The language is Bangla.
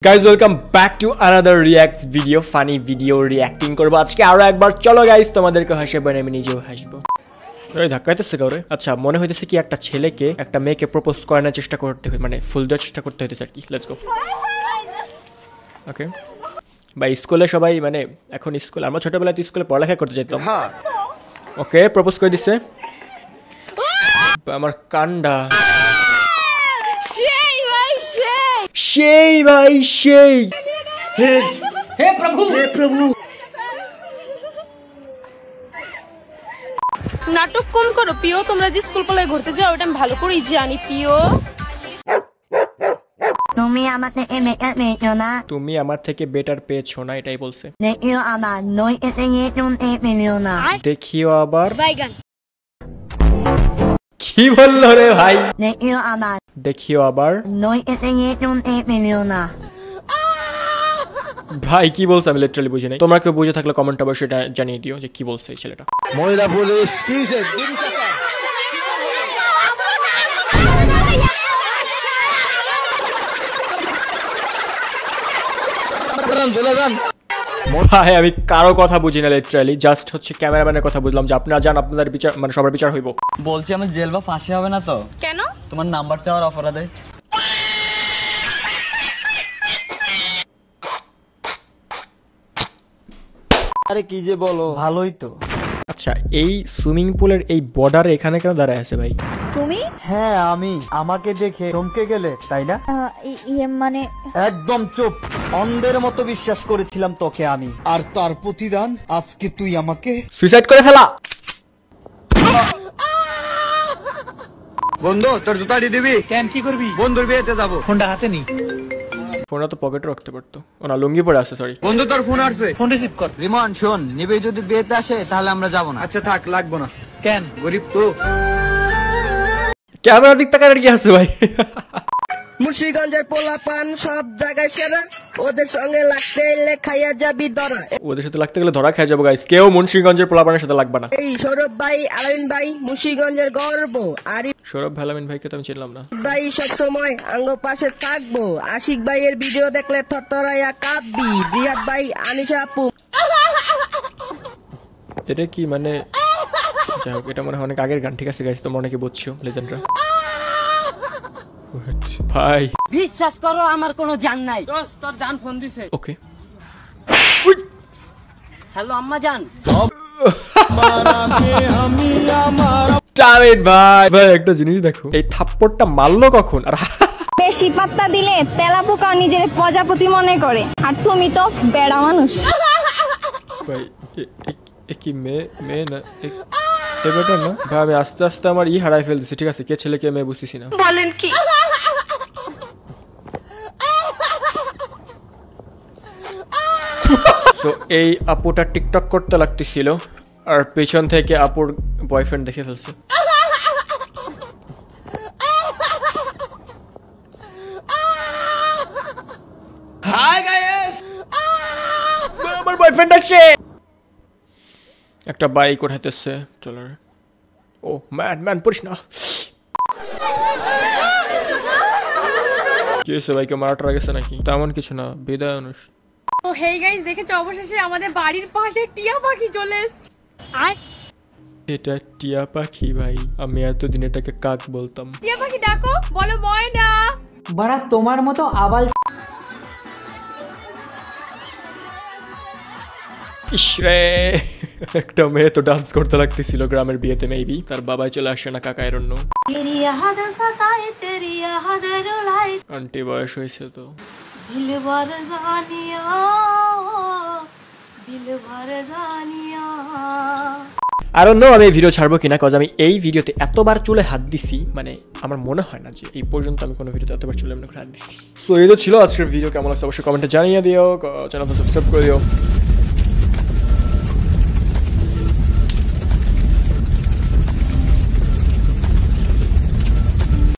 Guys, welcome back to another react video, funny video reacting করব আজকে আরো একবার। চলো গাইস, তোমাদেরকে হাসিয়ে বানাই, আমি নিজেও হাসবো। ওই ধাক্কাইতেছে কাউরে। আচ্ছা, মনে হইতেছে কি একটা ছেলেকে একটা মেয়েকে প্রপোজ করানোর চেষ্টা করতে হয়, মানে ফুল দেওয়ার চেষ্টা করতে হইতেছে আর কি। Let's go. ওকে ভাই, স্কুলে সবাই মানে এখন স্কুল, আমরা ছোটবেলায় তো স্কুলে পড়ালেখা করতে যেতাম। ওকে, প্রপোজ করে দিছে। আমার কান্ডা সেই ভাই সেই। হে প্রভু, হে প্রভু। নাটক কম করো পিও, তোমরা যে স্কুল কলেজে ঘুরতে যাও ওটা আমি ভালো করেই জানি পিও। তুমি আমার থেকে বেটার পেয়েছো না, তুমি আমার থেকে বেটার পেয়েছো না, এটাই বলছে। দেখিও আবার নই এতে তুমি পেলেও না, দেখিও আবার। বাইগান কি বললো রে ভাই? দেখিও আবার দেখিও আবার নই এতে তুমি পেলেও না। ভাই কি বলছে আমি লিটারালি বুঝি নাই। তোমরা কেউ বুঝে থাকলে কমেন্ট অবশ্যই এটা জানিয়ে দিও যে কি বলছে এই ছেলেটা। মহিলা পুলিশ কিসে চলে যান। ভাই আমি কারো কথা বুঝি না লিটারালি, জাস্ট হচ্ছে ক্যামেরাম্যানের কথা বুঝলাম যে আপনারা জান, আপনাদের বিচার মানে সবার বিচার হইব। বলছি আমার জেল বা ফাঁসি হবে না তো? কেন? তোমার নাম্বার চাওয়ার অপরাধে। আরে কি যে বলো, ভালোই তো। আচ্ছা, এই সুইমিং পুলের এই বর্ডারে এখানে কেন দাঁড়ায় আছে ভাই? তুমি? হ্যাঁ আমি। আমাকে দেখে চমকে গেলে তাই না? মানে একদম চুপ। অন্ধের মতো বিশ্বাস করেছিলাম তোকে আমি, আর তার প্রতিদান আজকে তুই আমাকে সুইসাইড করে ফেলা। বন্ধু তোর জুতা দিয়ে দিবি কেন, কি করবি? বন্ধুর বিয়েতে যাবো। ফোনটা হাতে নি। ফোনটা তো পকেটে রাখতে পারতো। ও না, লুঙ্গি পরে আছে, সরি। বন্ধু তোর ফোন আসছে, ফোন রিসিভ কর। রিমন শোন, নিবে যদি বিয়েতে আসে তাহলে আমরা যাবো না। আচ্ছা থাক, লাগবো না। কেন? গরিব তো। ক্যামেরা দিক তাকানোর কি আছে ভাই? মুন্সিগঞ্জের পোলাপান সব জায়গায় সেরা, ওদের সঙ্গে লাগতে এলে খাইয়া যাবি ধরা। ওদের সাথে লাগতে গেলে ধরা খেয়ে যাবো গাইস। কেউ মুন্সিগঞ্জের পোলাপানের সাথে লাগবে না। এই সৌরভ ভাই, আলামিন ভাই মুন্সিগঞ্জের গর্ব, আরিফ সৌরভ আলামিন ভাইকে তো আমি চিনলাম না। ভাই সবসময় আঙ্গ পাশে থাকবো, আশিক ভাইয়ের ভিডিও দেখলে থরথরাইয়া কাঁদবি, জিহাদ ভাই, আনিশা আপু। এটা কি মানে, যাই হোক, এটা মনে হয় অনেক আগের গান। ঠিক আছে গাইস, তোমরা অনেকে বুঝছো, লেজেন্ডরা। ভাই বিশ্বাস করো আমার কোনো জান নাই। দোস্ত তোর জান ফোন দিছে। ওকে। হ্যালো আম্মা জান। টার্গেট ভাই। ভাই একটা জিনিস দেখো, এই থাপ্পড়টা মারলো কখন? আর বেশি পাত্তা দিলে তেলা পোকা নিজের প্রজাপতি মনে করে, আর তুমি তো বেড়া মানুষ। ভাই কি মেয়ে না, এবারটা না ভাই। আমি আস্তে আস্তে আমার হারাই ফেলতেছি। ঠিক আছে, কে ছেলে কে মেয়ে বুঝতেছি না। বলেন কি? তো এই আপুটা টিকটক করতে লাগতেছিল, আর পেছন থেকে আপুর বয়ফ্রেন্ড দেখে ফেলছে। হাই গাইস, আমার বয়ফ্রেন্ড আছে। একটা বাইক ওঠাইতেছে। চলো। ও ম্যান পুলিশ না। কি হয়েছে ভাই, কেউ মারা টারা গেছে নাকি? তেমন কিছু না, বিদায় অনুষ্ঠান। ও হেই গাইস, দেখেছো অবশেষে আমাদের বাড়ির পাশে টিয়া পাখি চলে এসেছে। এটা টিয়া পাখি ভাই, আমি এতদিন এটাকে কাক বলতাম। টিয়া পাখি ডাকো, বলো ময়না। বাড়া তোমার মতো আবাল। ইসরে, একটা মেয়ে তো ডান্স করতে লাগতেছিল গ্রামের বিয়েতে, মেবি তার বাবাই চলে আসে না, কাকা এরন্য। আন্টি বয়স হয়েছে তো। I don't know আমি এই ভিডিও ছাড়বো কিনা, কজ আমি এই ভিডিওতে এতবার চুলে হাত দিছি, মানে আমার মনে হয় না যে এই পর্যন্ত আমি কোনো ভিডিওতে এতবার চুলে এমনি করে হাত দিছি। সো এই তো ছিল আজকের ভিডিও। কেমন লাগছে অবশ্যই কমেন্টে জানিয়ে দিও, চ্যানেলটা সাবস্ক্রাইব করে দিও।